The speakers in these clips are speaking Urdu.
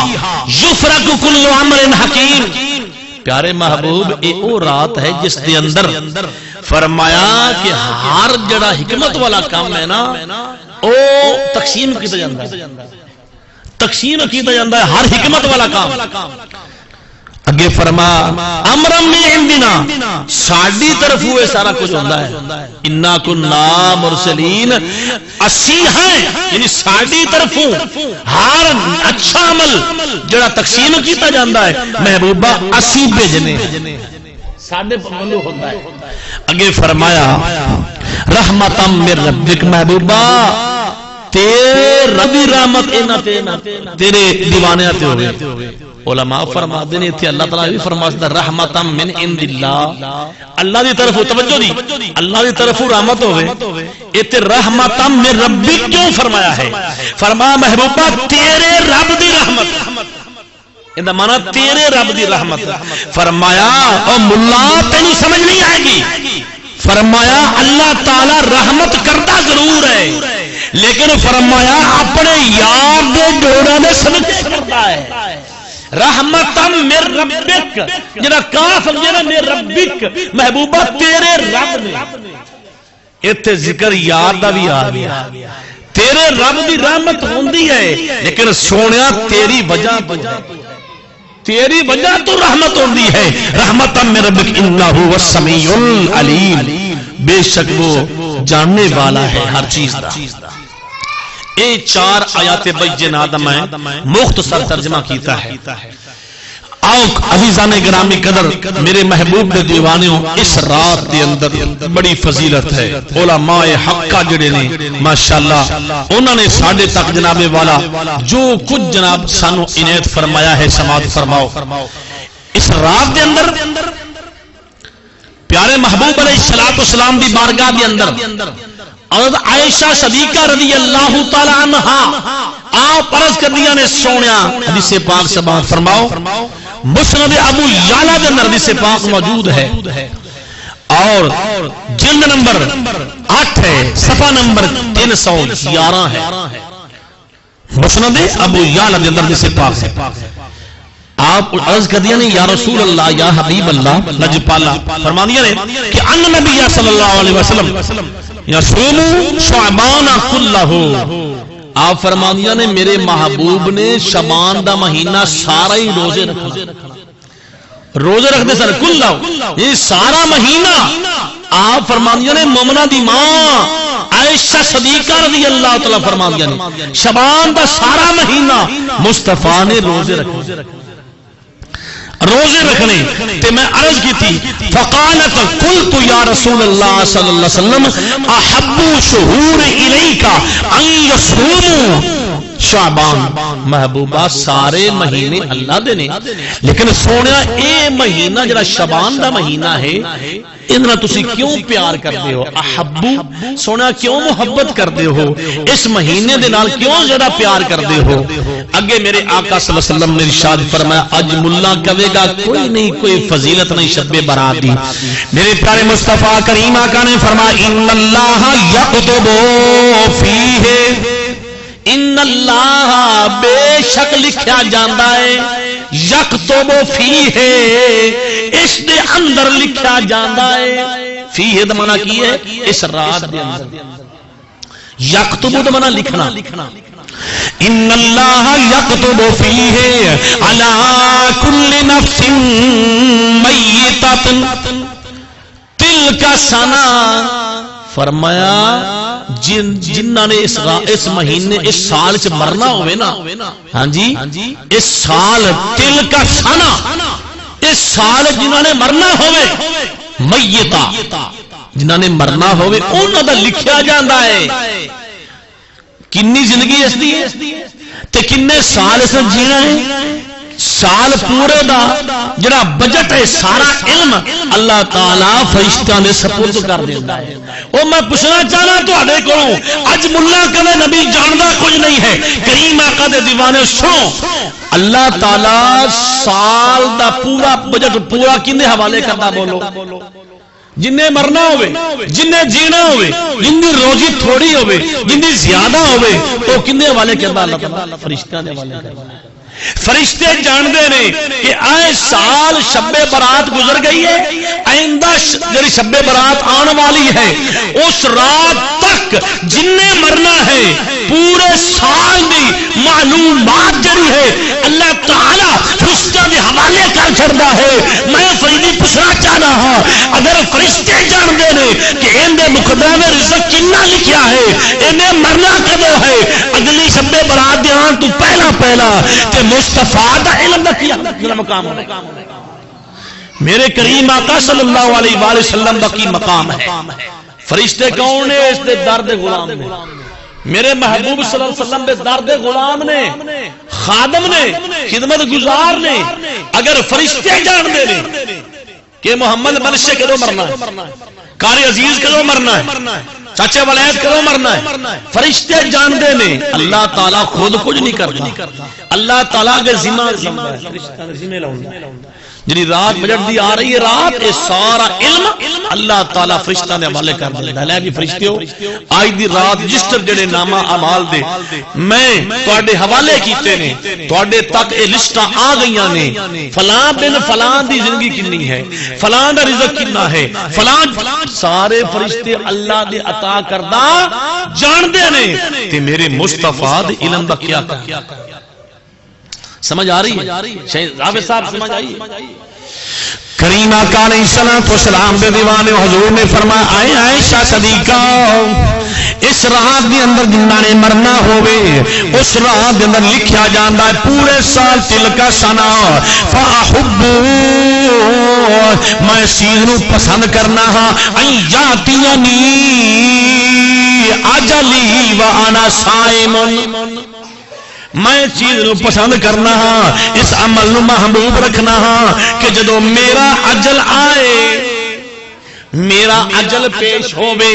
فیہا یفرق کل امر حکیم. پیارے محبوب اے او رات ہے جس دے اندر فرمایا کہ ہر جڑا حکمت والا کام ہے نا او تقسیم کیتا جاندا ہے, تقسیم کیتا جاندا ہے ہر حکمت والا کام. اگے فرما امرم من عندنا, ساڈی طرف ہوئے سارا کچھ ہوندا ہے. انا کنا مرسلین, اسی ہیں یعنی ساڈی طرفوں ہر اچھا عمل جڑا تقسیم کیتا جاندا ہے محبوبہ اسی بھیجنے ساڈے پلوں ہوندا ہے. اگے فرمایا رحمتم من ربک, محبوبہ تیرے ربی رحمت تیرے دیوانیاں تے ہوئے. علماء فرماتے ہیں اللہ تعالیٰ بھی فرماتا ہے رحمتم من عند اللہ, اللہ دی طرف توجہ دی, اللہ دی طرف رحمت ہوئے. ایتے رحمتم من ربک کیوں فرمایا ہے؟ فرمایا محبوبہ تیرے رب دی رحمت, اندا مانا تیرے رب دی رحمت. فرمایا او ملا تینوں سمجھ نہیں آئے گی, فرمایا اللہ تعالیٰ رحمت کرتا ضرور ہے لیکن فرمایا اپنے یار دے جوڑا دے صدقے کرتا ہے. رحمتم من ربک, جڑا کاف جڑا من ربک محبوبہ تیرے رب نے, ایتھے ذکر یار دا بھی آ گیا. تیرے رب دی رحمت ہوندی ہے لیکن سونیا تیری وجہ تو, تیری وجہ تو رحمت ہوندی ہے. رحمتم من ربک انہ هو السمیع العلیم, بے شک وہ جاننے والا ہے ہر چیز دا. اے چار آیات بینات میں مختصر ترجمہ کیتا ہے. آؤ عزیزان گرامی قدر میرے محبوب دے دیوانیوں, اس رات دے اندر بڑی فضیلت ہے. علماء حقہ جڑے نے ماشاءاللہ انہوں نے ساڑھے تک جناب والا جو کچھ جناب سانو عنایت فرمایا ہے سماعت فرماؤ. اس رات دے اندر پیارے محبوب علیہ السلام دی بارگاہ دے اندر حضرت عائشہ صدیقہ رضی اللہ تعالی عنہا آپ عرض کر دیا نے سونیا حدیث پاک سماعت فرماؤ. مسند ابو یعلا کے اندر حدیث پاک موجود ہے اور جلد نمبر 8 ہے, صفحہ نمبر 311 ہے. مسند ابو یعلا کے اندر حدیث پاک ہے. آپ عرض کر دیا نے یا رسول اللہ یا حبیب اللہ لجپالا, فرما دیا نے کہ ان نبی صلی اللہ علیہ وسلم یصوم شعبان کلہ, آپ فرما دیا نے میرے محبوب نے شعبان دا مہینہ سارا ہی روزے رکھنا, روزے رکھتے سر کلہ, یہ سارا مہینہ. آپ فرما دیا نے مومنہ دی ماں عائشہ صدیقہ رضی اللہ تعالی فرما دیا نے شعبان دا سارا مہینہ مصطفیٰ نے روزے رکھنے, روزے رکھنے. تے میں عرض کی تھی فقالت قلت یا رسول اللہ صلی اللہ علیہ وسلم احب شہور الیک ان یصوموا شعبان, محبوبہ سارے مہینے اللہ دے نے لیکن سونیا اے مہینہ جڑا شعبان دا مہینہ ہے انہاں تسی کیوں پیار کرتے ہو؟ احبو سونیا کیوں محبت کرتے ہو؟ اس مہینے دے نال کیوں زیادہ پیار کرتے ہو؟ اگے میرے آقا صلی اللہ علیہ وسلم نے ارشاد فرمایا اج ملا کہے گا کوئی نہیں, کوئی فضیلت نہیں شب برات دی. میرے پیارے مصطفیٰ کریم آقا نے فرمایا ان اللہ یکتب فیہ, ان اللہ بے شک لکھیا جاندا ہے, یکتب فیہ اس دے اندر لکھیا جاندا ہے. فیہ دا معنی کی ہے اس رات دے اندر, یکتب دا معنی لکھنا. ان اللہ یکتب فیہ علی کل نفس میتۃ تلک سنہ, فرمایا جنہاں نے اس مہینے اس سال چ مرنا ہوئے نا, ہاں جی اس سال تل کا سانا, اس سال جنہاں نے مرنا ہوئے میتا, جنہاں نے مرنا ہوئے انہاں دا لکھیا جاندا ہے کنی زندگی اس دی تے کنے سال اس جینا ہے. سال پورے دا جڑا بجٹ ہے سارا علم اللہ تعالیٰ فرشتیاں دے سپرد کر دیندا ہے. او میں پوچھنا چاہنا تواڈے کولوں اج ملا کدے نبی جاندا کچھ نہیں ہے. کریم آقا دے دیوانے سنو, اللہ تعالیٰ سال دا پورا بجٹ پورا کنے حوالے کردا بولو؟ جنہیں مرنا ہوئے, جنہیں جینا ہوئے, جن دی روزی تھوڑی ہوئے, جن دی زیادہ ہوئے, تو کنے حوالے کردا؟ اللہ تعالیٰ فرشتیاں دے حوالے کردا. فرشتے جانتے ہیں کہ آئے سال شب برات گزر گئی ہے، آئندہ جڑی شب برات آنے والی ہے اس رات تک جن نے مرنا ہے پورے سال دی معلومات جڑی ہے اللہ تعالی فرشتوں کے حوالے کر چھڑدا ہے۔ میں فریدی پوچھنا چاہنا ہاں، اگر فرشتے جانتے ہیں کہ اندے مقدمے میں رزق کتنا لکھیا ہے، انہیں مرنا کدو ہے، اگلی شب برات دے آن تو پہلا تے مصطفیٰ دا علم دا کیا مقام ہے۔ میرے کریم آقا صلی اللہ علیہ وآلہ وسلم دا کی مقام ہے۔ فرشتے کون نے؟ اس دے درد غلام نے، میرے محبوب صلی اللہ علیہ وسلم دے درد غلام نے، خادم نے، خدمت گزار نے۔ اگر فرشتے جان دے نے کہ محمد بلشے کدو مرنا ہے، قاری عزیز کدو مرنا ہے، چاچے ولید کدو مرنا ہے، فرشتے جان دے نے۔ اللہ تعالیٰ خود کچھ نہیں کرتا، اللہ تعالیٰ کے ذمہ جنہی رات بجٹ دی آ رہی ہے، رات یہ سارا علم اللہ تعالیٰ فرشتہ نے حوالے کر دیتا ہے۔ لیکن فرشتیوں آج دی رات رجسٹر جڑے نامہ اعمال دے میں تواڈے حوالے کیتے نے، تواڈے تک یہ لسٹاں آ گئیاں نے، فلاں بن فلاں دی زندگی کنی ہے، فلاں دا رزق کتنا ہے، فلاں سارے فرشتے اللہ دے عطا کردہ جان دے نے تے میرے مصطفیٰ دے علم دا کیا کیا۔ سمجھ آ رہی ہے؟ شہید حافظ صاحب سمجھ آئی؟ کریم آقا علیہ السلام دے دیوانے حضور نے فرمایا، آئے عائشہ صدیقہ اس رات دے اندر جنہاں نے مرنا ہوئے اس رات دے اندر لکھیا جاندہ ہے پورے سال تلکا سنا فاحبو، میں اس چیز نو پسند کرنا ہاں این جاتینی اجلی وانا صائمن، میں چیز نو پسند کرنا ہاں، اس عمل نو محبوب رکھنا ہاں کہ جدو میرا اجل آئے، میرا اجل پیش ہوئے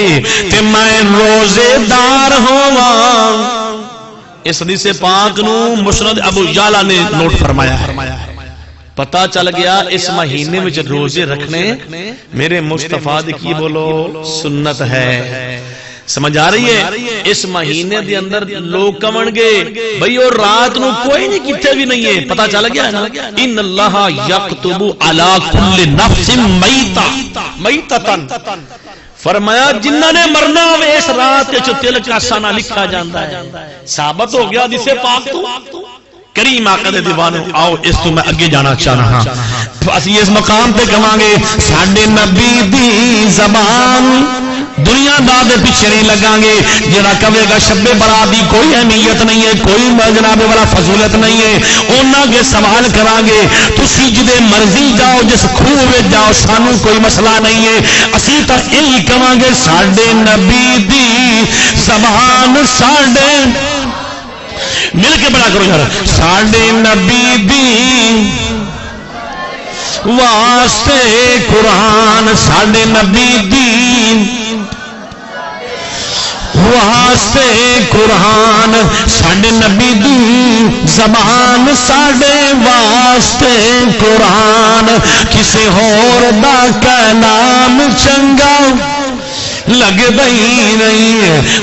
تے میں روزے دار ہوا۔ اس حدیث پاک نو مسند ابو یعلا نے نوٹ فرمایا ہے۔ پتہ چل گیا اس مہینے میں جب روزے رکھنے میرے مصطفیٰ دی کی بولو سنت ہے۔ سمجھ آ رہی ہے؟ اس مہینے دے اندر لوگ کمن گے بھئی اور رات نو کوئی نہیں کتے بھی نہیں ہے، پتہ چل گیا ہے نا، ان اللہ یکتب علی کل نفس میتتن، فرمایا جنہاں نے مرنا ہوئے اس رات کے تل کا سانہ لکھا جاندہ ہے۔ ثابت ہو گیا جسے پاک تو کریم آقا دے دیوانوں آؤ اس تو میں اگے جانا چاہ رہا ہوں۔ اسی اس مقام پہ کہاں گے ساڈے نبی دی زبان دنیا دار دے پیچھے نہیں لگاں گے، جڑا کہے گا شب برات دی کوئی اہمیت نہیں ہے، کوئی جناب والا فضیلت نہیں ہے، انہاں کے سوال کراں گے تسی جدے مرضی جاؤ جس کھوہ وچ جاؤ سانو کوئی مسئلہ نہیں ہے، اسی تا یہی کہاں گے ساڈے نبی دی زبان ساڈے مل کے بڑا کرو یار، ساڈے نبی دی واسطے قرآن، ساڈے نبی دی واسطے قرآن، ساڈے نبی دی زبان ساڈے واسطے قرآن، کسے ہور دا کلام چنگا لگدا ہی نہیں۔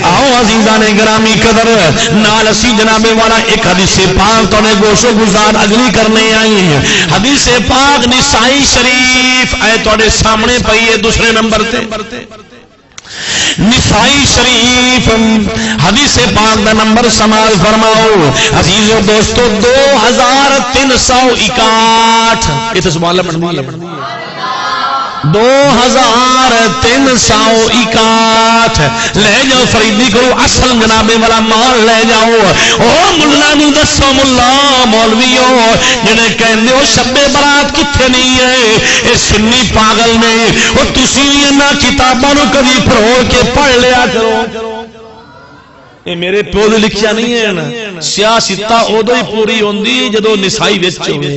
آؤ عزیزان گرامی قدر نال اسی جناب والا ایک حدیث پاک تو نے گوشو گزار اگلی کرنے آئی ہیں۔ حدیث پاک نسائی شریف اے توڑے سامنے پئی ہے دوسرے نمبر تے، نسائی شریف حدیث پاک دا نمبر سمال فرماؤ عزیز و دوستو 2361۔ یہ تو سبحان اللہ پڑھنی ہے 2361 لے جاؤ فریدی کرو اصل جنابے والا مال لے جاؤ۔ او ملا نو دسو ملا مولویو جنہیں کہندے ہو شب برات کتھے نہیں ہے، اے سنی پاگل نے، او تسی انہاں کتاباں نو کبھی پڑھ کے پڑھ لیا کرو۔ یہ میرے پیو دے لکھیا نہیں ہے نا، سیاستہ ادو ہی پوری ہوندی جدو نسائی وچ ہوئے،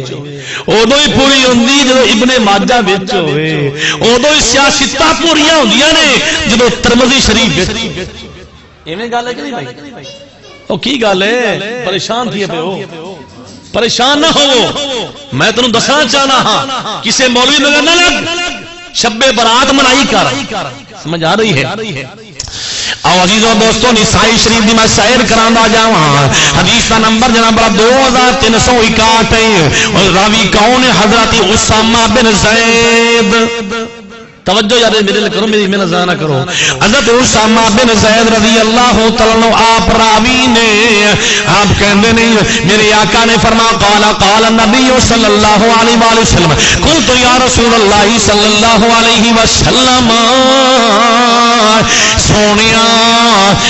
ادو ہی پوری ہوندی جدو ابن ماجہ وچ ہوئے، ادو ہی سیاستہ پوریاں ہوندیاں نے جدو ترمذی شریف وچ۔ ایویں گل ہے کہ نہیں بھائی؟ او کی گل ہے؟ پریشان تھی پہ ہو، پریشان نہ ہو، میں تینوں دسنا چاہنا ہاں کسے مولوی نظر نہ لگ، شب برات منائی کر، سمجھ آ رہی ہے؟ اور عزیزوں دوستوں نسائی شریف دی میں سیر کرانا جاواں حدیث کا نمبر جناب 2361 ہے اور راوی کون ہے حضرت اسامہ بن زید توجہ یار میرے لئے کرو میری نظر نہ کرو حضرت اسامہ بن زید رضی اللہ تعالیٰ عنہ آپ راوی نے آپ کہندے نہیں میرے آقا نے فرمایا قال النبی صلی اللہ علیہ وآلہ وسلم قلت یا رسول اللہ صلی اللہ علیہ وسلم سونیا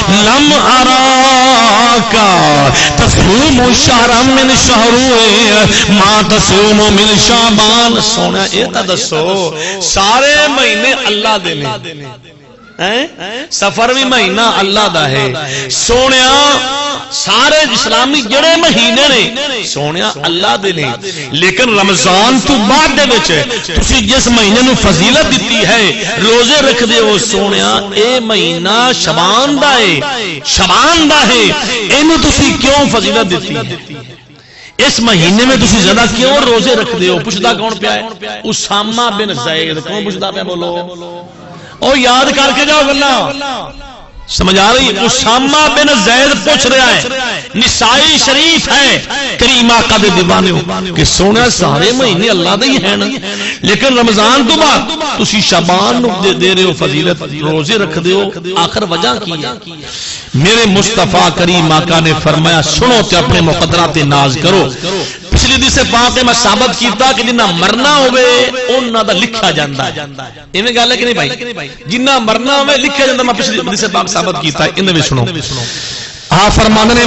لم اراکا تصوم شہرا من شہر ما تصوم من شعبان سونیا یہ دسو سارے مہینے اللہ دے نے سفر بھی مہینہ اللہ دا ہے سونیا سارے اسلامی جڑے مہینے نے سونیا اللہ دے نے لیکن رمضان تو بعد دے وچ تسی جس مہینے نو فضیلت دتی ہے روزے رکھ دے ہو سونیا اے مہینہ شعبان دا ہے اینو تسی کیوں فضیلت دتی ہے اس مہینے میں تسی زیادہ کیوں روزے رکھ دے ہو پوچھدا کون پیا ہے اسامہ بن زید کون پوچھدا پیا بولو او یاد کر کے جاؤ گلا سمجھ آ رہی اسامہ بن زید پوچھ رہا ہے نسائی شریف ہے کریم آقا دے دیوانے ہو کہ سونا سارے مہینے اللہ دے ہی ہیں نا لیکن رمضان تو بعد تسی شعبان نو دے رہے ہو فضیلت روزے رکھ دے ہو آخر وجہ کی ہے میرے مصطفیٰ کریم آقا نے فرمایا سنو تے اپنے مقدرات ناز کرو پچھلی حدیث پاک میں ثابت کیتا کہ جنہ مرنا ہوئے انہاں دا لکھا جاندا ہے ایویں گل ہے کہ نہیں بھائی جنہ مرنا ہوئے لکھا جاندا میں پچھلی حدیث پاک ثابت کیتا ہے انہاں وچ سنو ہاں فرماندے نے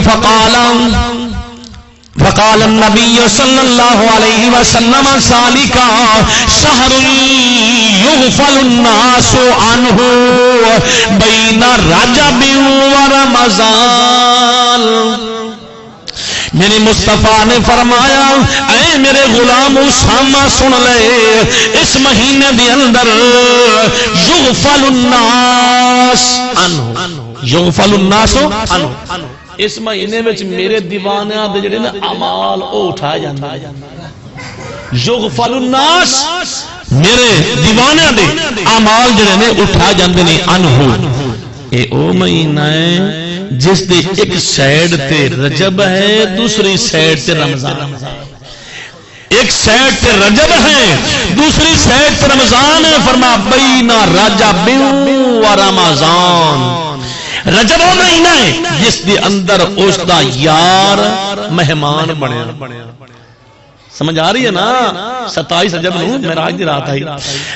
فقال النبی صلی اللہ علیہ وسلم سالکا شہر یغفل الناس عنہ بین رجب و رمضان میرے مصطفیٰ نے فرمایا اے میرے غلام اسامہ سن لے اس مہینے دے اندر یغفل الناس عنہ یغفل الناس عنہ اس مہینے وچ میرے دیوانیاں دے جڑے نا اعمال او اٹھائے جاندے یغفل الناس میرے دیوانیاں دے اعمال جڑے نے اٹھائے جاندے نے عنہ اے او مہینہ ہے جس دے ایک سائیڈ تے رجب ہے دوسری سائیڈ تے رمضان ایک سائیڈ تے رجب ہے دوسری سائیڈ تے رمضان ہے فرما بین رجب و رمضان رجب وہ مہینہ ہے جس دے اندر اس دا یار مہمان بنے سمجھ آ رہی ہے نا 27 رجب نو معراج دی رات آئی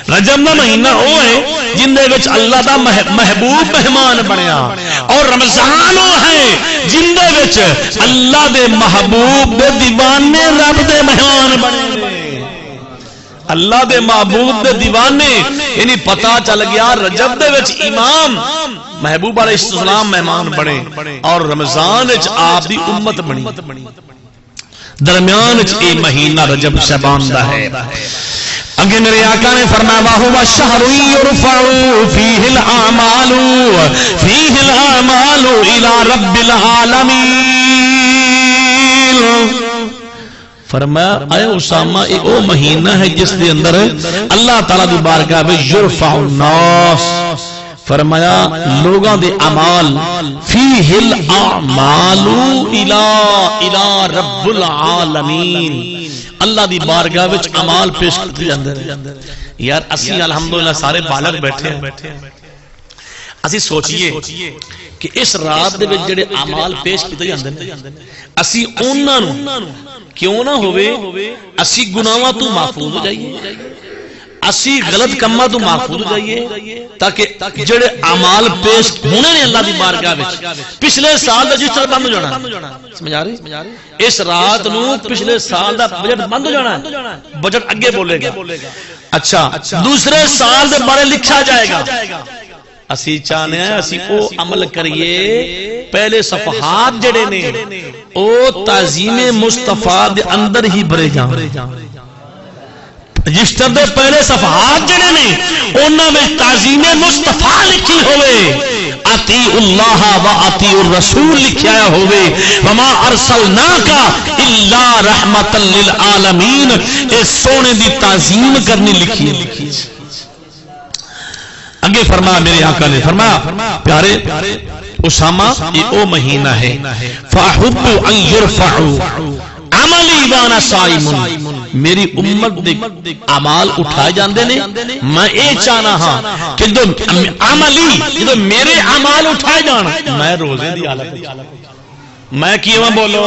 رجب دا مہینہ وہ ہے جن دے وچ اللہ دا محبوب مہمان بنیا اور رمضان وہ ہے جن دے وچ اللہ دے محبوب دے دیوانے رب دے مہمان بنے اللہ دے محبوب دے دیوانے یعنی پتہ چل گیا رجب دے وچ امام محبوب علیہ السلام مہمان بنے اور رمضان وچ آپ دی امت بنی درمیان اے مہینہ رجب شعبان دا ہے اگے میرے آقا نے فرمایا وَهُوَ الشَّهْرُ يُرْفَعُ فِيهِ الْأَعْمَالُ إِلَى رَبِّ الْعَالَمِينَ فرمایا اے اسامہ ایک وہ مہینہ ہے جس دے اندر اللہ تعالیٰ دی بارگاہ میں یرفع الناس فرمایا لوگاں دے اعمال فیہ الاعمال الی رب العالمین اللہ دی بارگاہ وچ اعمال پیش کیتے جاندے ہیں یار اسی الحمدللہ سارے بالغ بیٹھے ہیں اسی سوچئے کہ اس رات دے وچ جڑے اعمال پیش کیتے جاندے ہیں اسی انہاں نو کیوں نہ ہوئے اسی گناہاں تو محفوظ ہو جائیے اسی غلط کمہ تو محفوظ ہو جائیے تاکہ جڑے اعمال پیش ہونے نے اللہ دی بارگاہ وچ پچھلے سال دا رجسٹر بند ہو جانا سمجھ آ رہی اس رات نو پچھلے سال دا بجٹ بند ہو جانا ہے بجٹ اگے بولے گا اچھا دوسرے سال دے بارے لکھا جائے گا اسی چاہنے ہیں اسی او عمل کریے پہلے صفحات جڑے نے او تعظیم مصطفیٰ دے اندر ہی بھرے جاؤں رجسٹر دے پہلے صفحات جڑے نے انہاں میں تعظیم مصطفیٰ لکھی ہوئے اطیع اللہ و اطیع الرسول لکھیا ہوئے وما ارسلناک الا رحمتا للعالمین اس سونے دی تعظیم کرنی لکھی اگے فرمایا میرے آقا نے فرمایا پیارے اسامہ یہ او مہینہ ہے فاحب ان يرفعوا عملی وانا صائم میری امت دے اعمال اٹھائے جاندے نے میں اے چاہنا ہاں کہ جو عملی جو میرے اعمال اٹھائے جانا میں روزے دی حالت میں کیوں بولو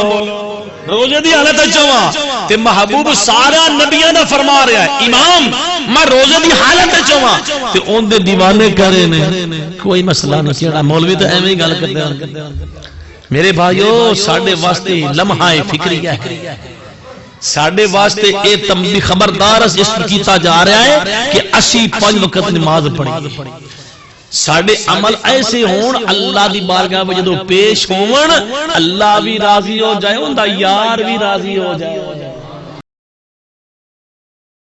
روزے دی حالت چواں تے محبوب سارا نبیاں دا فرما رہا ہے امام میں روزے دی حالت چواں تے اون دے دیوانے کرے نے کوئی مسئلہ نہیں کیڑا مولوی تو ایویں گل کرتے ہیں میرے بھائیو ساڈے واسطے لمحہ فکریہ ہے ساڈے واسطے اے تنبیہ خبردار اس کیتا جا رہا ہے کہ اسی 5 وقت نماز پڑھی ساڈے عمل ایسے ہون اللہ دی بارگاہ میں جدوں پیش ہون اللہ بھی راضی ہو جائے اوندا یار بھی راضی ہو جائے